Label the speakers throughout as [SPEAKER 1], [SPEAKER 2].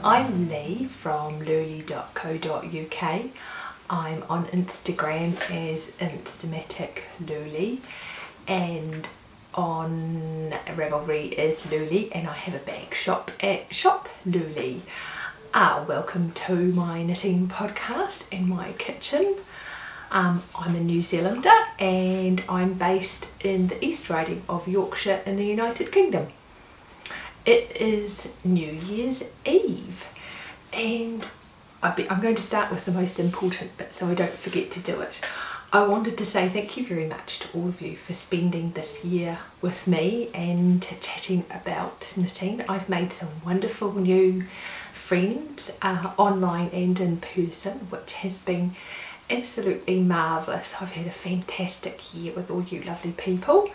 [SPEAKER 1] I'm Lee from louleigh.co.uk. I'm on Instagram as Instamatic Louleigh and on Ravelry as Louleigh, and I have a bag shop at Shop Louleigh. Welcome to my knitting podcast in my kitchen. I'm a New Zealander and I'm based in the East Riding of Yorkshire in the United Kingdom. It is New Year's Eve and I'm going to start with the most important bit so I don't forget to do it. I wanted to say thank you very much to all of you for spending this year with me and chatting about knitting. I've made some wonderful new friends online and in person, which has been absolutely marvellous. I've had a fantastic year with all you lovely people.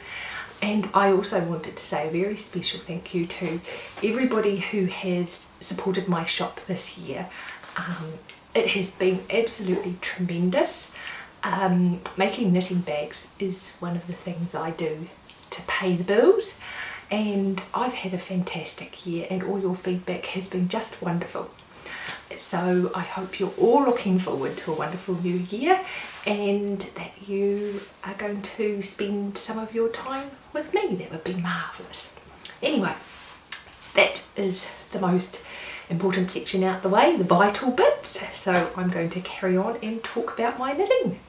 [SPEAKER 1] And I also wanted to say a very special thank you to everybody who has supported my shop this year. It has been absolutely tremendous. Making knitting bags is one of the things I do to pay the bills, and I've had a fantastic year and all your feedback has been just wonderful. So I hope you're all looking forward to a wonderful new year and that you are going to spend some of your time with me. That would be marvellous. Anyway, that is the most important section out the way, the vital bits. So I'm going to carry on and talk about my knitting.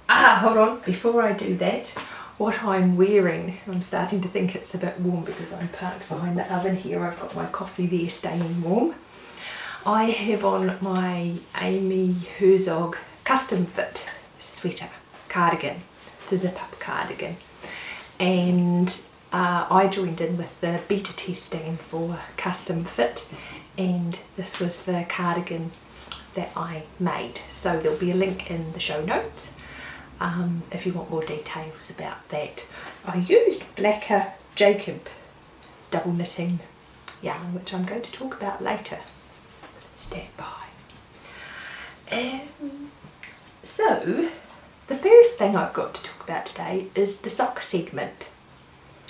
[SPEAKER 1] Hold on, before I do that, what I'm wearing, I'm starting to think it's a bit warm because I'm parked behind the oven here. I've got my coffee there staying warm. I have on my Amy Herzog custom fit sweater, cardigan. It's a zip up cardigan. And I joined in with the beta testing for custom fit, and this was the cardigan that I made. So there'll be a link in the show notes if you want more details about that. I used Blacker Jacob double knitting yarn, which I'm going to talk about later. Stand by. So the first thing I've got to talk about today is the sock segment.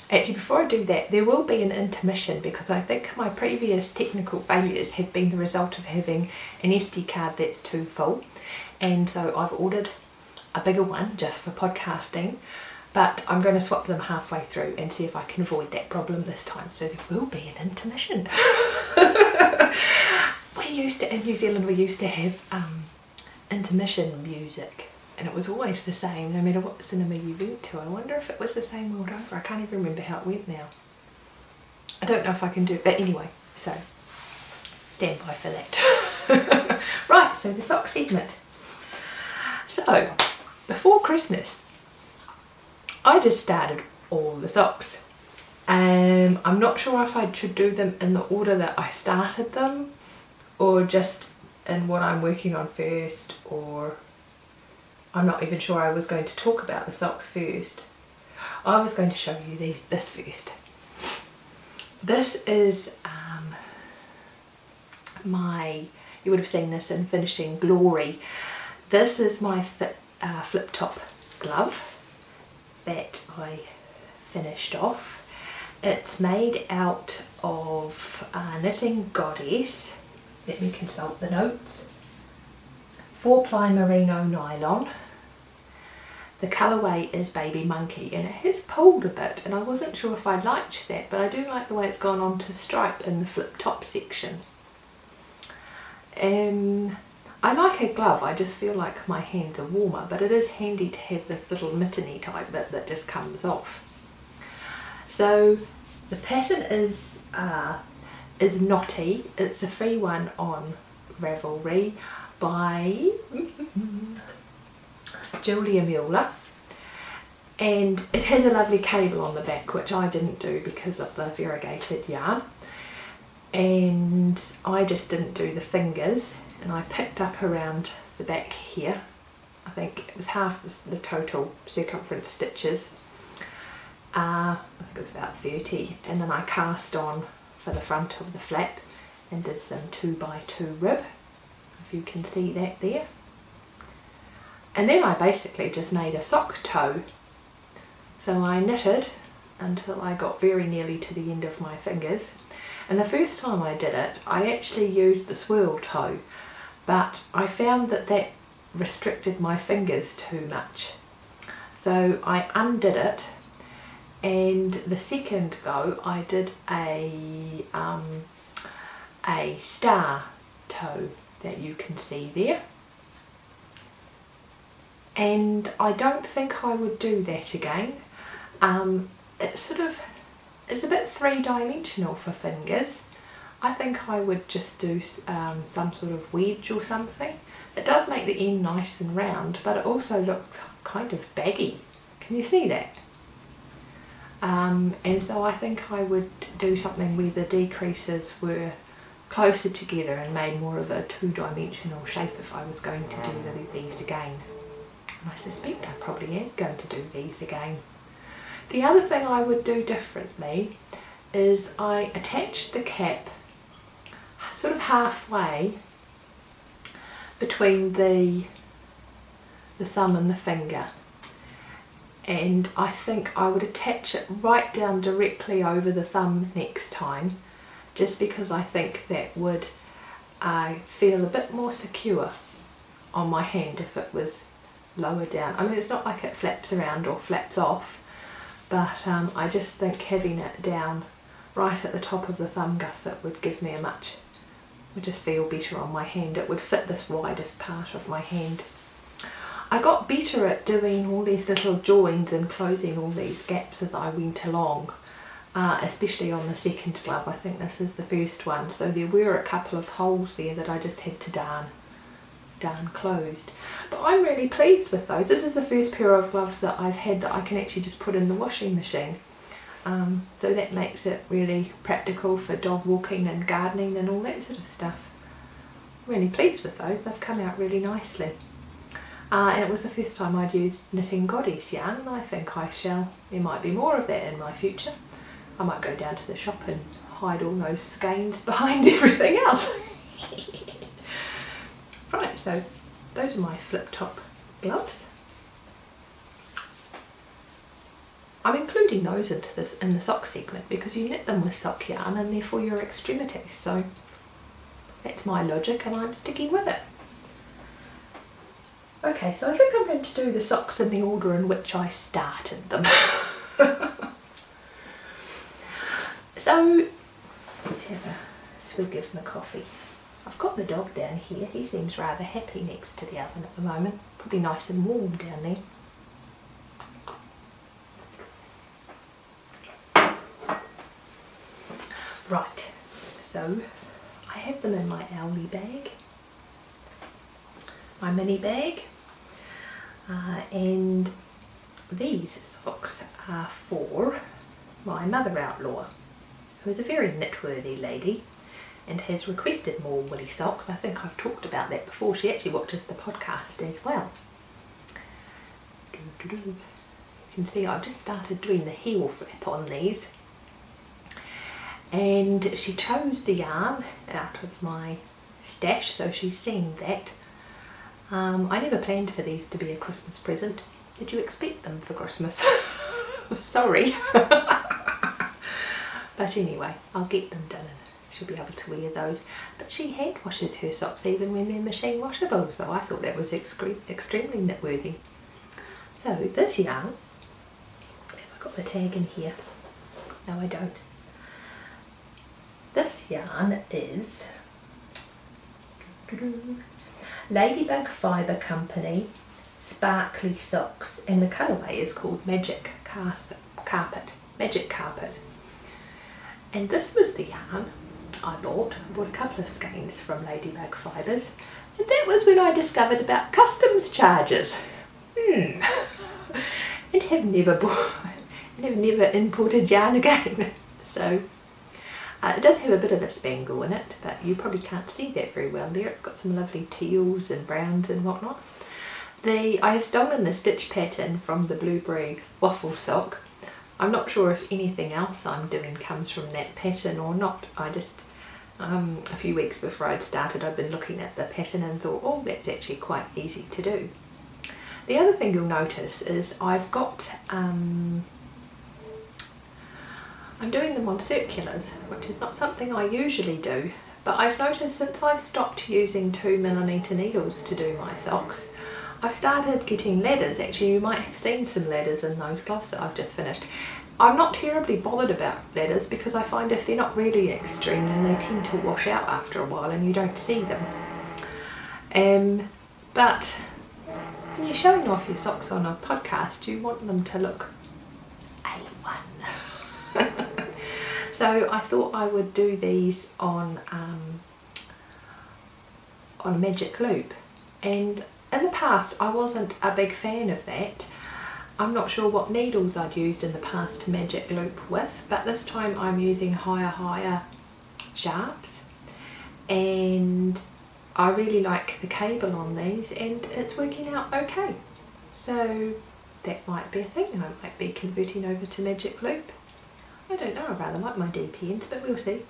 [SPEAKER 1] Actually, before I do that, there will be an intermission because I think my previous technical failures have been the result of having an SD card that's too full, and so I've ordered a bigger one just for podcasting, but I'm going to swap them halfway through and see if I can avoid that problem this time. So there will be an intermission. In New Zealand we used to have intermission music, and it was always the same no matter what cinema you went to. I wonder if it was the same world over. I can't even remember how it went now. I don't know if I can do it, but anyway, so stand by for that. Right, so the sock segment. So before Christmas I just started all the socks. I'm not sure if I should do them in the order that I started them or just in what I'm working on first, or I'm not even sure I was going to talk about the socks first. I was going to show you this first. This is you would have seen this in Finishing Glory. This is my flip top glove that I finished off. It's made out of Knitting Goddess. Let me consult the notes. 4-ply merino nylon. The colourway is Baby Monkey, and it has pulled a bit, and I wasn't sure if I liked that, but I do like the way it's gone on to stripe in the flip top section. I like a glove, I just feel like my hands are warmer, but it is handy to have this little mitteny type bit that just comes off. So the pattern is knotty. It's a free one on Ravelry by Julia Mueller, and it has a lovely cable on the back, which I didn't do because of the variegated yarn, and I just didn't do the fingers, and I picked up around the back here. I think it was half the total circumference stitches. I think it was about 30, and then I cast on for the front of the flap and did some 2x2 rib, if you can see that there. And then I basically just made a sock toe. So I knitted until I got very nearly to the end of my fingers. And the first time I did it, I actually used the swirl toe, but I found that that restricted my fingers too much. So I undid it, and the second go I did a star toe that you can see there. And I don't think I would do that again. It sort of is a bit three-dimensional for fingers. I think I would just do some sort of wedge or something. It does make the end nice and round, but it also looks kind of baggy. Can you see that? And so I think I would do something where the decreases were closer together and made more of a two-dimensional shape if I was going to do these again. And I suspect I probably am going to do these again. The other thing I would do differently is I attached the cap sort of halfway between the thumb and the finger, and I think I would attach it right down directly over the thumb next time, just because I think that would feel a bit more secure on my hand if it was lower down. I mean, it's not like it flaps around or flaps off, but I just think having it down right at the top of the thumb gusset would give me would just feel better on my hand. It would fit this widest part of my hand. I got better at doing all these little joins and closing all these gaps as I went along, especially on the second glove. I think this is the first one, so there were a couple of holes there that I just had to darn closed. But I'm really pleased with those. This is the first pair of gloves that I've had that I can actually just put in the washing machine. So that makes it really practical for dog walking and gardening and all that sort of stuff. I'm really pleased with those. They've come out really nicely. And it was the first time I'd used knitting goddess yarn, and I think there might be more of that in my future. I might go down to the shop and hide all those skeins behind everything else. Right, so those are my flip top gloves. I'm including those in the sock segment because you knit them with sock yarn and they're for your extremities, so that's my logic and I'm sticking with it. Okay, so I think I'm going to do the socks in the order in which I started them. So let's have a swig of my coffee. I've got the dog down here. He seems rather happy next to the oven at the moment. Probably nice and warm down there. Right, so I have them in my owlie bag, my mini bag, and these socks are for my mother-outlaw, who is a very knitworthy lady and has requested more woolly socks. I think I've talked about that before. She actually watches the podcast as well. You can see I've just started doing the heel flap on these. And she chose the yarn out of my stash, so she's seen that. I never planned for these to be a Christmas present. Did you expect them for Christmas? Sorry. But anyway, I'll get them done and she'll be able to wear those. But she hand washes her socks even when they're machine washable, so I thought that was extremely knitworthy. So this yarn, have I got the tag in here? No, I don't. This yarn is Ladybug Fibre Company Sparkly Socks, and the colourway is called Magic Carpet. And this was the yarn I bought. I bought a couple of skeins from Ladybug Fibres, and that was when I discovered about customs charges. And have never imported yarn again. So it does have a bit of a spangle in it, but you probably can't see that very well there. It's got some lovely teals and browns and whatnot. I have stolen the stitch pattern from the blueberry waffle sock. I'm not sure if anything else I'm doing comes from that pattern or not. I just, a few weeks before I'd started, I'd been looking at the pattern and thought, oh, that's actually quite easy to do. The other thing you'll notice is I've got I'm doing them on circulars, which is not something I usually do, but I've noticed since I've stopped using 2mm needles to do my socks, I've started getting letters. Actually, you might have seen some letters in those gloves that I've just finished. I'm not terribly bothered about letters because I find if they're not really extreme then they tend to wash out after a while and you don't see them. But when you're showing off your socks on a podcast, you want them to look A1. So I thought I would do these on a magic loop, and in the past I wasn't a big fan of that. I'm not sure what needles I'd used in the past to magic loop with, but this time I'm using higher sharps, and I really like the cable on these and it's working out okay. So that might be a thing. I might be converting over to magic loop. I don't know, I rather like my DPNs, but we'll see,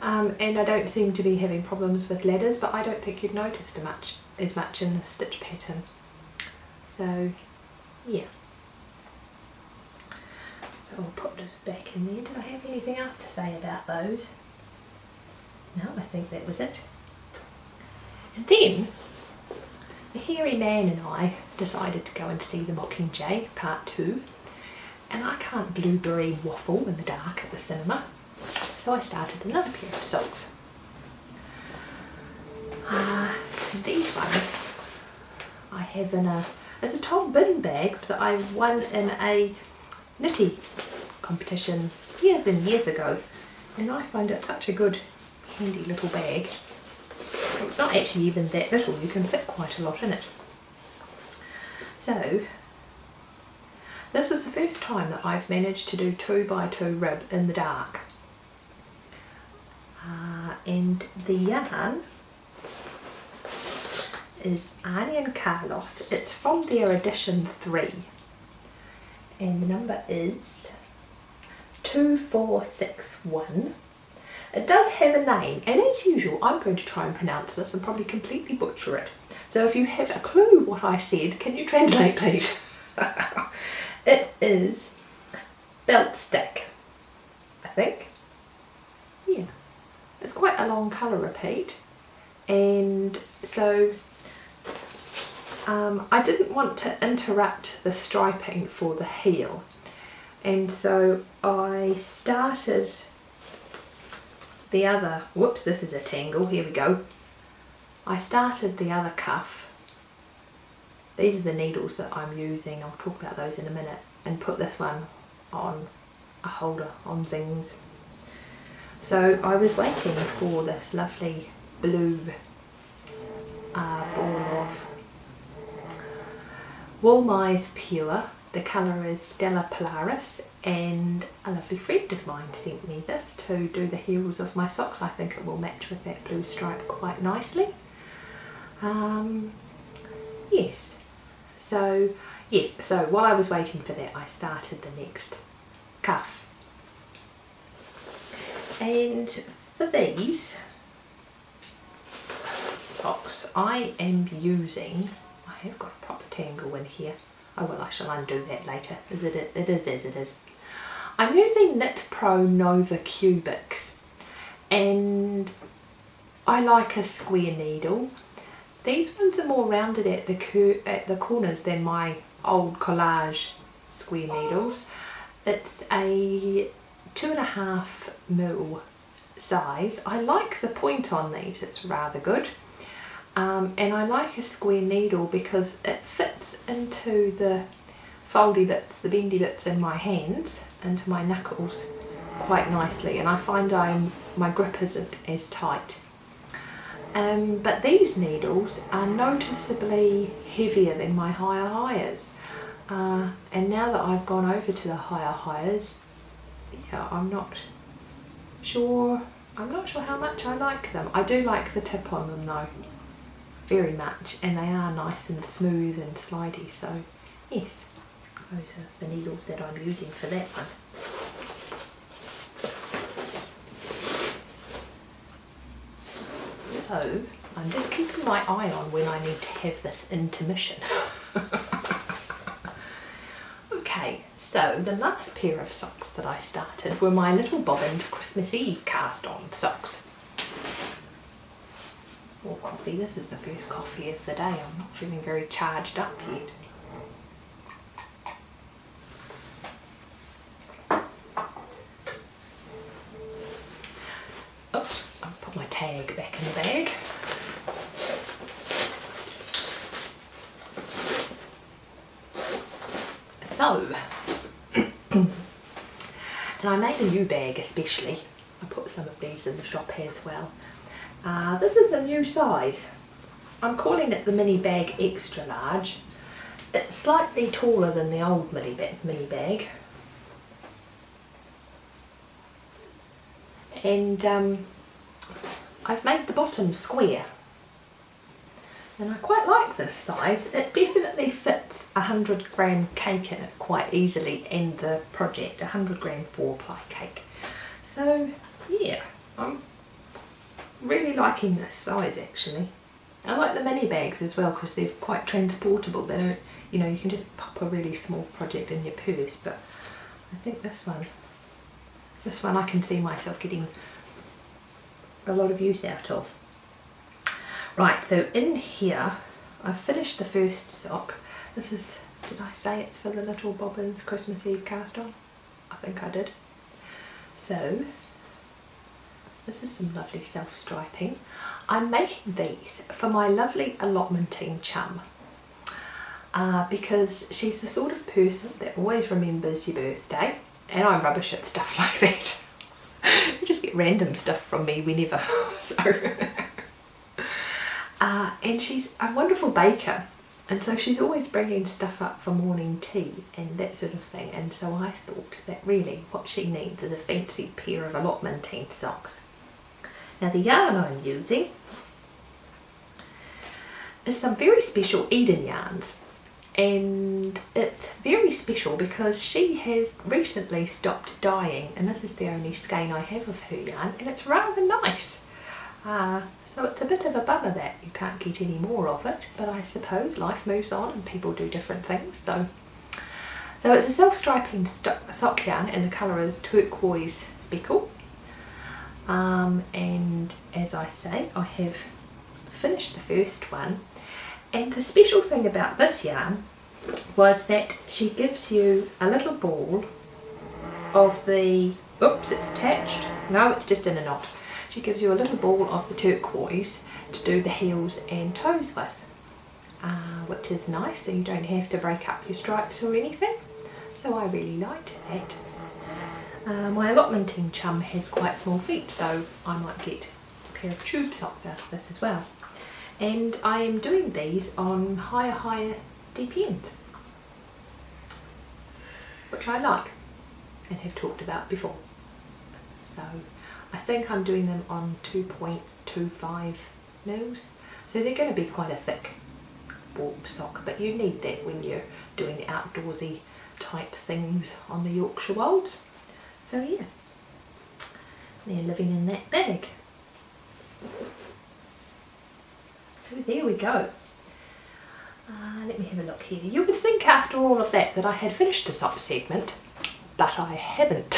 [SPEAKER 1] and I don't seem to be having problems with letters, but I don't think you've noticed as much in the stitch pattern. So yeah. So I'll put this back in there. Did I have anything else to say about those? No, I think that was it. And then the hairy man and I decided to go and see The Mockingjay Part 2, and I can't blueberry waffle in the dark at the cinema, so I started another pair of socks. These ones I have in there's a Tom bin bag that I won in a knitty competition years and years ago, and I find it such a good handy little bag. It's not actually even that little, you can fit quite a lot in it. So this is the first time that I've managed to do 2x2 rib in the dark, and the yarn is Arnie and Carlos. It's from their edition 3 and the number is 2461. It does have a name, and as usual I'm going to try and pronounce this and probably completely butcher it. So if you have a clue what I said, can you translate please? It is belt stick, I think. Yeah, it's quite a long colour repeat, and so I didn't want to interrupt the striping for the heel, and so I started the other, whoops, this is a tangle, here we go. I started the other cuff. These are the needles that I'm using, I'll talk about those in a minute, and put this one on a holder on zings. So I was waiting for this lovely blue ball of Wool Pure. The colour is Stella Polaris, and a lovely friend of mine sent me this to do the heels of my socks. I think it will match with that blue stripe quite nicely. Yes. So while I was waiting for that, I started the next cuff. And for these socks, I am using, I have got a proper tangle in here. Oh well, I shall undo that later, as it is as it is. I'm using Knit Pro Nova Cubics, and I like a square needle. These ones are more rounded at the corners than my old collage square needles. It's a 2.5mm size. I like the point on these, it's rather good. And I like a square needle because it fits into the foldy bits, the bendy bits in my hands, into my knuckles quite nicely, and I find my grip isn't as tight. But these needles are noticeably heavier than my higher. And now that I've gone over to the higher, yeah, I'm not sure how much I like them. I do like the tip on them though, very much, and they are nice and smooth and slidey, so yes, those are the needles that I'm using for that one. So I'm just keeping my eye on when I need to have this intermission. Okay, So the last pair of socks that I started were my Little Bobbins Christmas Eve cast on socks. Or coffee, this is the first coffee of the day. I'm not feeling very charged up yet. Oops, I'll put my tag back in the bag. So, and I made a new bag especially. I put some of these in the shop as well. This is a new size. I'm calling it the mini bag extra large. It's slightly taller than the old mini bag. And I've made the bottom square. And I quite like this size. It definitely fits a 100-gram cake in it quite easily, and the project, a 100-gram 4-ply cake. So yeah, I'm really liking this size actually. I like the mini bags as well because they're quite transportable. They don't, you know, you can just pop a really small project in your purse, but I think this one I can see myself getting a lot of use out of. Right, so in here I've finished the first sock. This is, did I say it's for the Little Bobbins Christmas Eve cast on? I think I did. So this is some lovely self-striping. I'm making these for my lovely allotmenting chum because she's the sort of person that always remembers your birthday, and I'm rubbish at stuff like that. You just get random stuff from me whenever. And she's a wonderful baker, and so she's always bringing stuff up for morning tea and that sort of thing, and so I thought that really what she needs is a fancy pair of allotmenting socks. Now the yarn I'm using is some very special Eden yarns, and it's very special because she has recently stopped dyeing, and this is the only skein I have of her yarn, and it's rather nice. So it's a bit of a bummer that you can't get any more of it, but I suppose life moves on and people do different things. So it's a self-striping sock yarn, and the colour is turquoise speckle. And as I say, I have finished the first one, and the special thing about this yarn was that she gives you a little ball of the, oops, it's attached, no, it's just in a knot. She gives you a little ball of the turquoise to do the heels and toes with, which is nice, so you don't have to break up your stripes or anything. So I really liked that. My allotmenting chum has quite small feet, so I might get a pair of tube socks out of this as well. And I am doing these on higher DPNs, which I like and have talked about before. So I think I'm doing them on 2.25 mils, so they're going to be quite a thick warp sock, but you need that when you're doing outdoorsy type things on the Yorkshire Wolds. So yeah, they're living in that bag. So there we go. Let me have a look here. You would think after all of that I had finished the sock segment, but I haven't.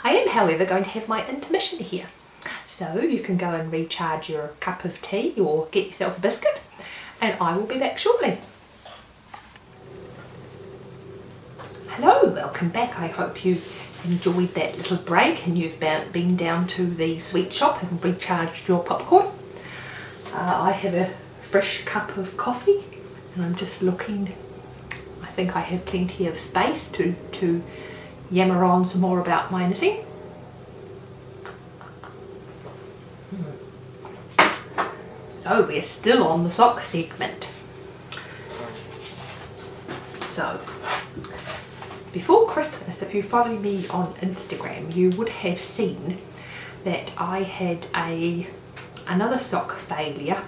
[SPEAKER 1] I am, however, going to have my intermission here. So you can go and recharge your cup of tea or get yourself a biscuit, and I will be back shortly. Hello, welcome back. I hope you enjoyed that little break and you've been down to the sweet shop and recharged your popcorn. I have a fresh cup of coffee and I'm just looking. I think I have plenty of space to yammer on some more about my knitting. So we're still on the sock segment. So before Christmas, if you follow me on Instagram, you would have seen that I had another sock failure,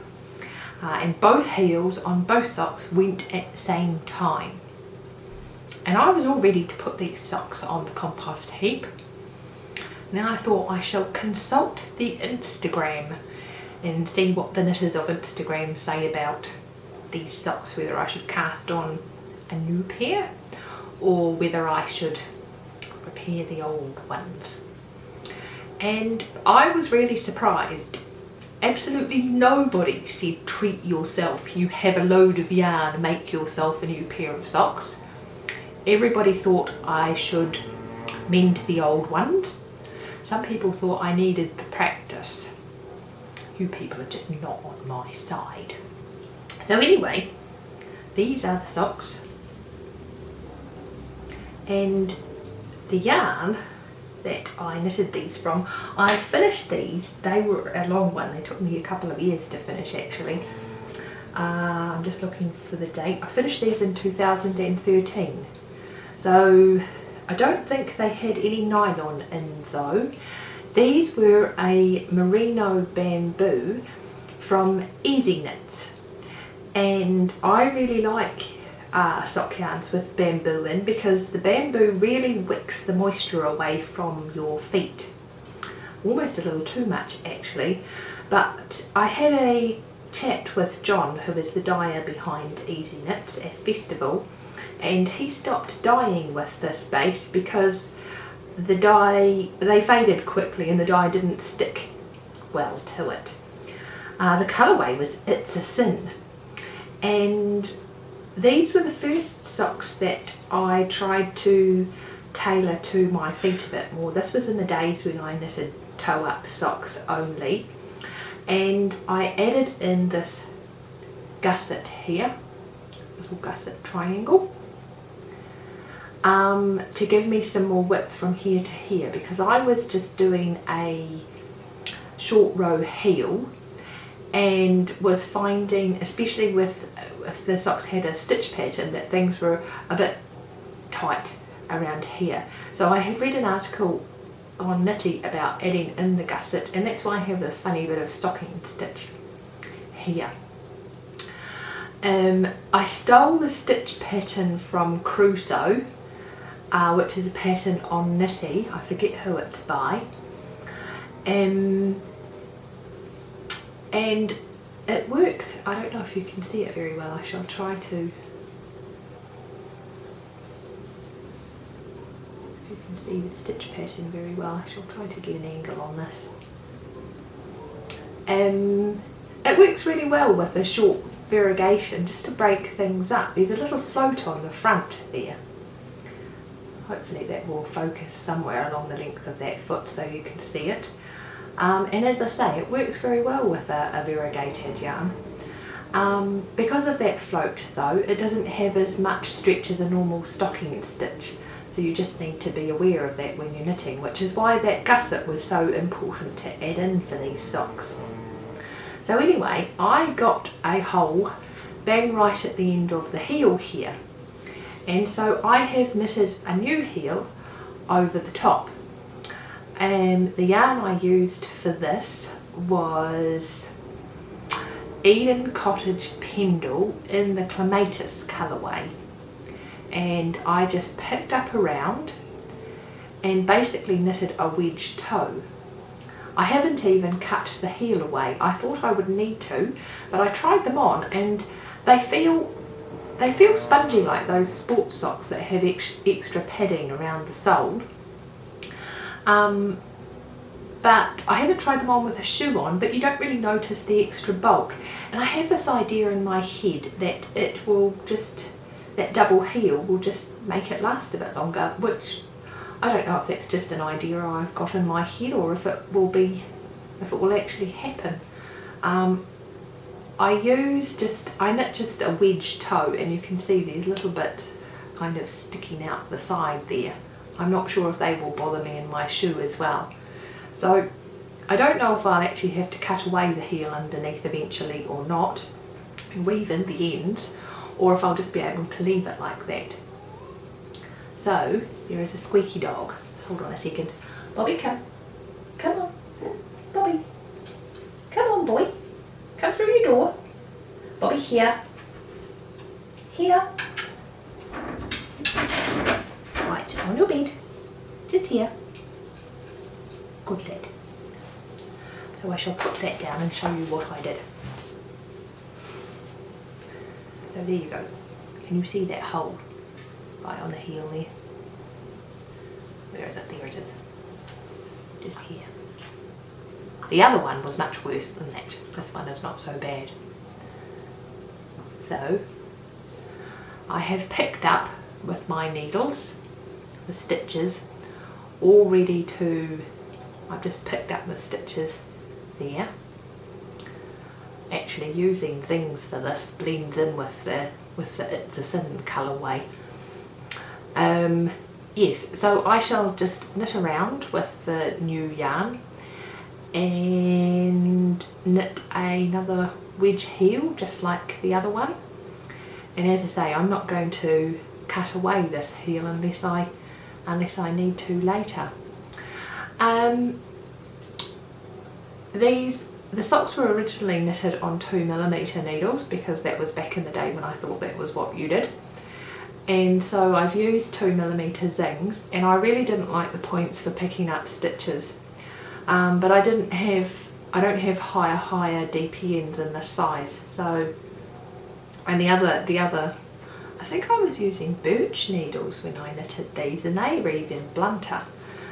[SPEAKER 1] and both heels on both socks went at the same time. And I was all ready to put these socks on the compost heap. And then I thought I shall consult the Instagram and see what the knitters of Instagram say about these socks, whether I should cast on a new pair or whether I should repair the old ones. And I was really surprised. Absolutely nobody said treat yourself, you have a load of yarn, make yourself a new pair of socks. Everybody thought I should mend the old ones. Some people thought I needed the practice. You people are just not on my side. So anyway, these are the socks. And the yarn that I knitted these from, I finished these. They were a long one. They took me a couple of years to finish actually. I'm just looking for the date. I finished these in 2013. So I don't think they had any nylon in though. These were a merino bamboo from Easy Knits, and I really like sock yarns with bamboo in because the bamboo really wicks the moisture away from your feet. Almost a little too much actually, but I had a chat with John, who is the dyer behind Easy Knits, at festival, and he stopped dyeing with this base because the dye, they faded quickly and the dye didn't stick well to it. The colourway was It's a Sin, and these were the first socks that I tried to tailor to my feet a bit more. This was in the days when I knitted toe-up socks only, and I added in this gusset here, little gusset triangle, to give me some more width from here to here, because I was just doing a short row heel and was finding, especially with if the socks had a stitch pattern, that things were a bit tight around here. So I had read an article on Knitty about adding in the gusset, and that's why I have this funny bit of stocking stitch here. I stole the stitch pattern from Crusoe, which is a pattern on Knitty. I forget who it's by. And it works. I don't know if you can see it very well. I shall try to. If you can see the stitch pattern very well, I shall try to get an angle on this. It works really well with a short variegation, just to break things up. There's a little float on the front there. Hopefully that will focus somewhere along the length of that foot so you can see it. And as I say, it works very well with a variegated yarn. Because of that float though, it doesn't have as much stretch as a normal stocking stitch, so you just need to be aware of that when you're knitting, which is why that gusset was so important to add in for these socks. So anyway, I got a hole bang right at the end of the heel here, and so I have knitted a new heel over the top. And the yarn I used for this was Eden Cottage Pendle in the Clematis colourway, and I just picked up around and basically knitted a wedge toe. I haven't even cut the heel away. I thought I would need to, but I tried them on and they feel spongy, like those sports socks that have extra padding around the sole. But I haven't tried them on with a shoe on, but you don't really notice the extra bulk. And I have this idea in my head that it will just, that double heel will just make it last a bit longer, which I don't know if that's just an idea I've got in my head or if it will actually happen. I knit just a wedge toe, and you can see these little bits kind of sticking out the side there. I'm not sure if they will bother me in my shoe as well. So I don't know if I'll actually have to cut away the heel underneath eventually or not, and weave in the ends, or if I'll just be able to leave it like that. So there is a squeaky dog. Hold on a second. Bobby, come. Come on. Bobby. Come on, boy. Come through your door. Bobby, here. Here. Right, on your bed. Just here. Good lad. So I shall put that down and show you what I did. So there you go. Can you see that hole right on the heel there? Where is it? There it is. Just here. The other one was much worse than that. This one is not so bad. So I have picked up with my needles the stitches all ready to, I've just picked up the stitches there. Actually using Zings for this blends in with the It's a Sin colourway. Yes, so I shall just knit around with the new yarn and knit another wedge heel just like the other one. And as I say, I'm not going to cut away this heel unless I need to later. The socks were originally knitted on 2mm needles because that was back in the day when I thought that was what you did. And so I've used 2mm Zings, and I really didn't like the points for picking up stitches. But I don't have higher DPNs in this size. So, and the other, I think I was using birch needles when I knitted these, and they were even blunter,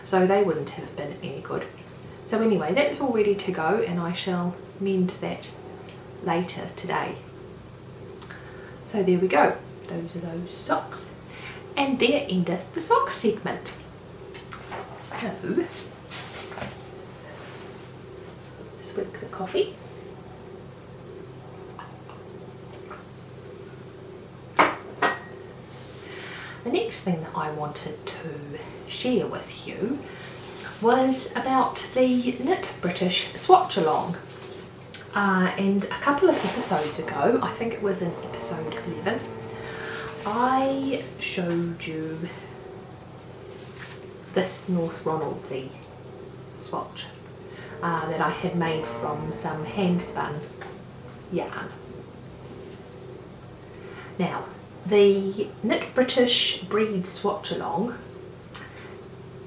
[SPEAKER 1] so they wouldn't have been any good. So anyway, that's all ready to go, and I shall mend that later today. So there we go. Those are those socks. And there endeth the sock segment. So, swig the coffee. The next thing that I wanted to share with you was about the Knit British swatch along. And a couple of episodes ago, I think it was in episode 11, I showed you this North Ronaldsy swatch that I had made from some hand spun yarn. Now, the Knit British Breed swatch along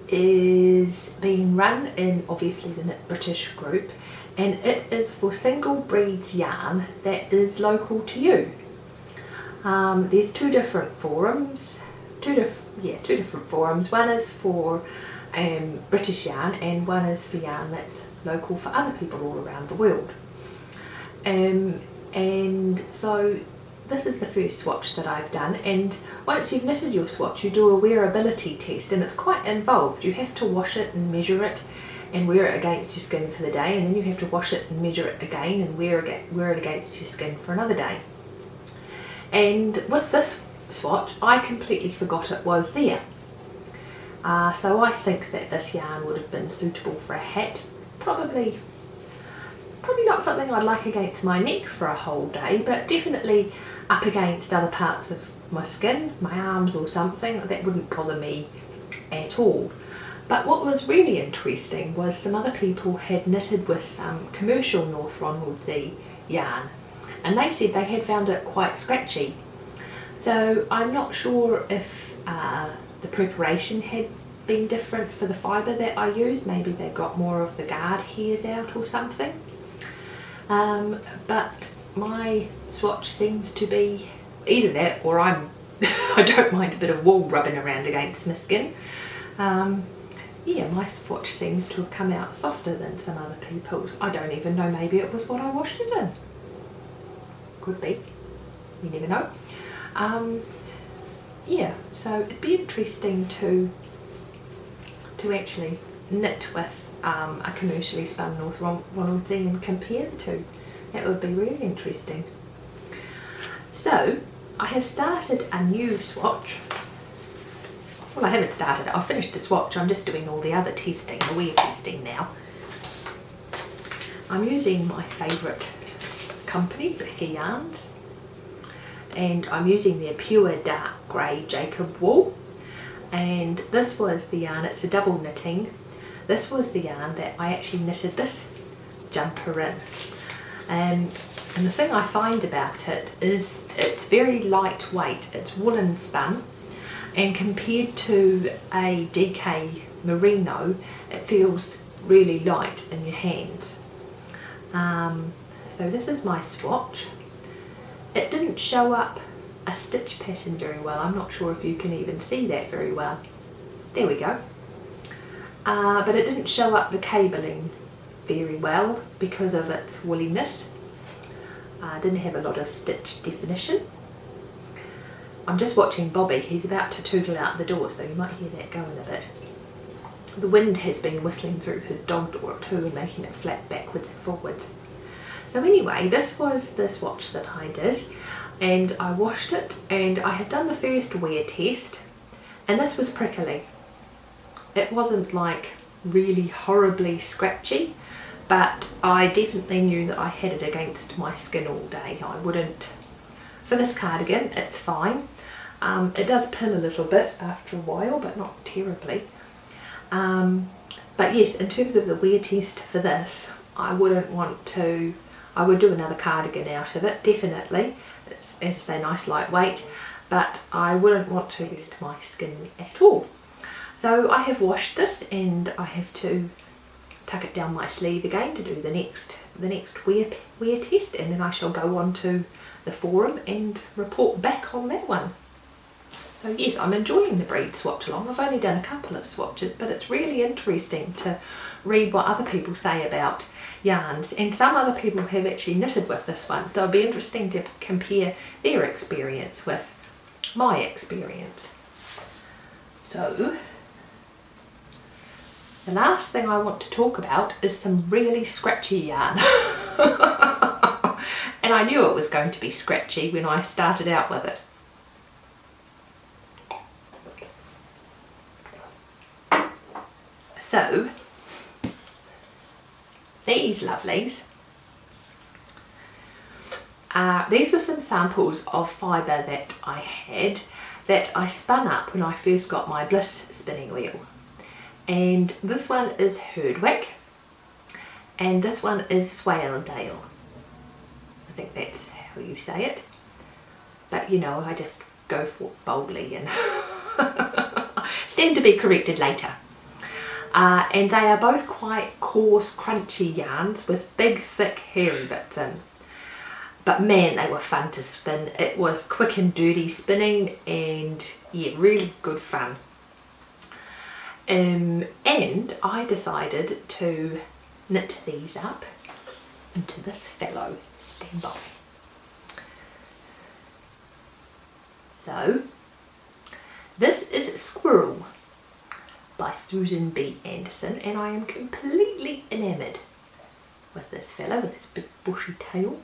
[SPEAKER 1] is being run in obviously the Knit British group, and it is for single breeds yarn that is local to you. There's two different forums, two different forums. One is for British yarn, and one is for yarn that's local for other people all around the world. And so this is the first swatch that I've done, and once you've knitted your swatch you do a wearability test, and it's quite involved. You have to wash it and measure it and wear it against your skin for the day, and then you have to wash it and measure it again and wear it against your skin for another day. And with this swatch I completely forgot it was there. So I think that this yarn would have been suitable for a hat. Probably not something I'd like against my neck for a whole day, but definitely up against other parts of my skin, my arms or something. That wouldn't bother me at all. But what was really interesting was some other people had knitted with commercial North Ronaldsy yarn, and they said they had found it quite scratchy. So I'm not sure if the preparation had been different for the fibre that I used. Maybe they got more of the guard hairs out or something. But my swatch seems to be either that, or I don't mind a bit of wool rubbing around against my skin. Yeah, my swatch seems to have come out softer than some other people's. I don't even know, maybe it was what I washed it in. Could be, you never know. Yeah, so it'd be interesting to actually knit with a commercially spun North Ronaldsy and compare the two. That would be really interesting. So I have started a new swatch. Well, I haven't started it. I've finished the swatch. I'm just doing all the other testing, the wear testing now. I'm using my favourite company, Blacker Yarns, and I'm using their pure dark grey Jacob wool. And this was the yarn, it's a double knitting. This was the yarn that I actually knitted this jumper in. And the thing I find about it is it's very lightweight. It's woolen spun, and compared to a DK merino it feels really light in your hands. So this is my swatch. It didn't show up a stitch pattern very well. I'm not sure if you can even see that very well. There we go. But it didn't show up the cabling very well because of its woolliness. Didn't have a lot of stitch definition. I'm just watching Bobby. He's about to tootle out the door, so you might hear that going a bit. The wind has been whistling through his dog door too and making it flap backwards and forwards. So anyway, this was the swatch that I did, and I washed it, and I have done the first wear test, and this was prickly. It wasn't like really horribly scratchy, but I definitely knew that I had it against my skin all day. I wouldn't, for this cardigan, it's fine. It does pill a little bit after a while, but not terribly. But yes, in terms of the wear test for this, I would do another cardigan out of it, definitely. It's, as I say, nice lightweight, but I wouldn't want to risk my skin at all. So I have washed this, and I have to tuck it down my sleeve again to do the next wear test, and then I shall go on to the forum and report back on that one. So yes, I'm enjoying the breed swatch along. I've only done a couple of swatches, but it's really interesting to read what other people say about yarns, and some other people have actually knitted with this one, so it'll be interesting to compare their experience with my experience. So the last thing I want to talk about is some really scratchy yarn. And I knew it was going to be scratchy when I started out with it. So these lovelies, these were some samples of fibre that I had that I spun up when I first got my Bliss spinning wheel. And this one is Herdwick, and this one is Swaledale. I think that's how you say it. But you know, I just go for it boldly and stand to be corrected later. And they are both quite coarse, crunchy yarns with big, thick, hairy bits in. But man, they were fun to spin. It was quick and dirty spinning, and yeah, really good fun. And I decided to knit these up into this fellow. Stand by. So, this is Squirrel by Susan B. Anderson, and I am completely enamoured with this fellow with his big bushy tail.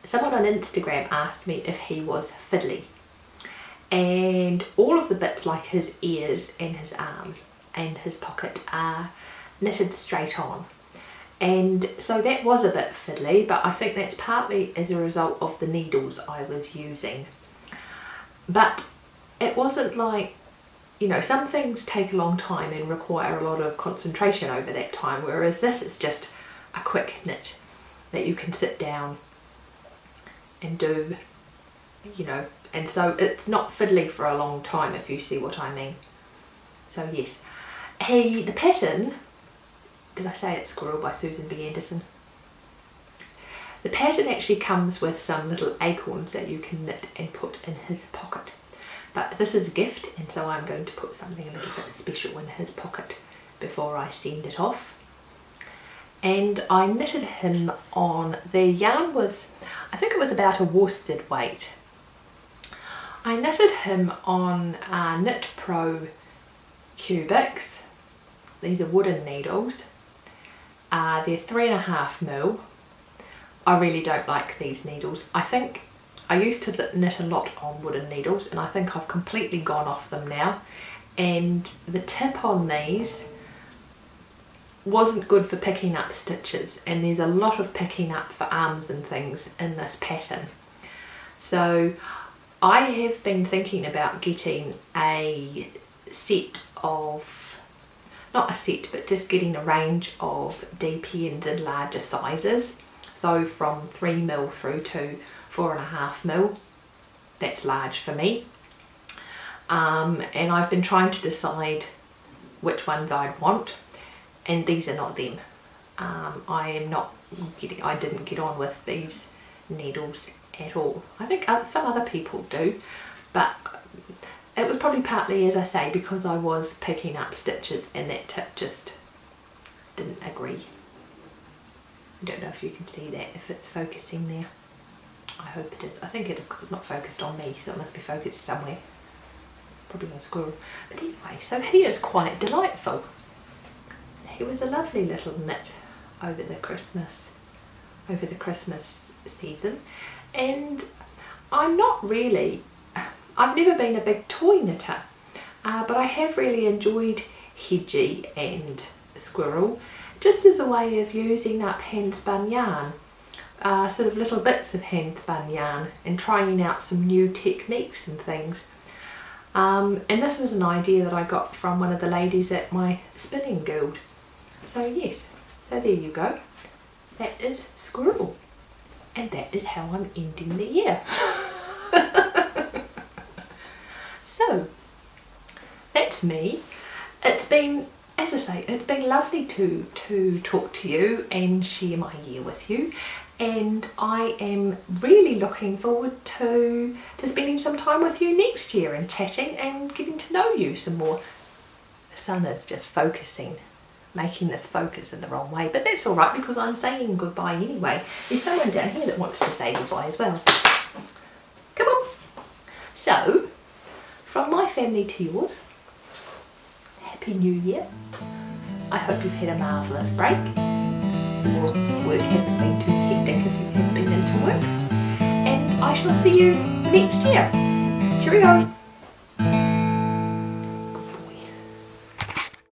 [SPEAKER 1] Someone on Instagram asked me if he was fiddly, and all of the bits like his ears and his arms and his pocket are knitted straight on, and so that was a bit fiddly, but I think that's partly as a result of the needles I was using. But it wasn't like, you know, some things take a long time and require a lot of concentration over that time, whereas this is just a quick knit that you can sit down and do, you know, and so it's not fiddly for a long time, if you see what I mean. So yes, the pattern, did I say it's Squirrel by Susan B. Anderson? The pattern actually comes with some little acorns that you can knit and put in his pocket. But this is a gift, and so I'm going to put something a little bit special in his pocket before I send it off. And I knitted him on, the yarn was, I think it was about a worsted weight. I knitted him on Knit Pro cubics. These are wooden needles. They're 3.5mm. I really don't like these needles. I think I used to knit a lot on wooden needles, and I think I've completely gone off them now. And the tip on these wasn't good for picking up stitches, and there's a lot of picking up for arms and things in this pattern. So I have been thinking about getting a set of, not a set, but just getting a range of DPNs in larger sizes. So from 3mm through to 4.5mm, that's large for me. And I've been trying to decide which ones I'd want, and these are not them. I didn't get on with these needles at all. I think some other people do, but it was probably partly, as I say, because I was picking up stitches and that tip just didn't agree. I don't know if you can see that, if it's focusing there. I hope it is. I think it is because it's not focused on me, so it must be focused somewhere. Probably on a squirrel. But anyway, so he is quite delightful. He was a lovely little knit over the Christmas season, and I've never been a big toy knitter, but I have really enjoyed Hedgie and Squirrel, just as a way of using up hand spun yarn, sort of little bits of hand spun yarn, and trying out some new techniques and things. And this was an idea that I got from one of the ladies at my spinning guild. So yes, so there you go. That is Squirrel. And that is how I'm ending the year. So, that's me. It's been, as I say, it's been lovely to talk to you and share my year with you. And I am really looking forward to spending some time with you next year and chatting and getting to know you some more. The sun is just focusing, making this focus in the wrong way, but that's all right because I'm saying goodbye anyway. There's someone down here that wants to say goodbye as well. Come on. So, from my family to yours, Happy New Year. I hope you've had a marvellous break. Your work hasn't been too hectic if you have been into work. And I shall see you next year. Cheerio!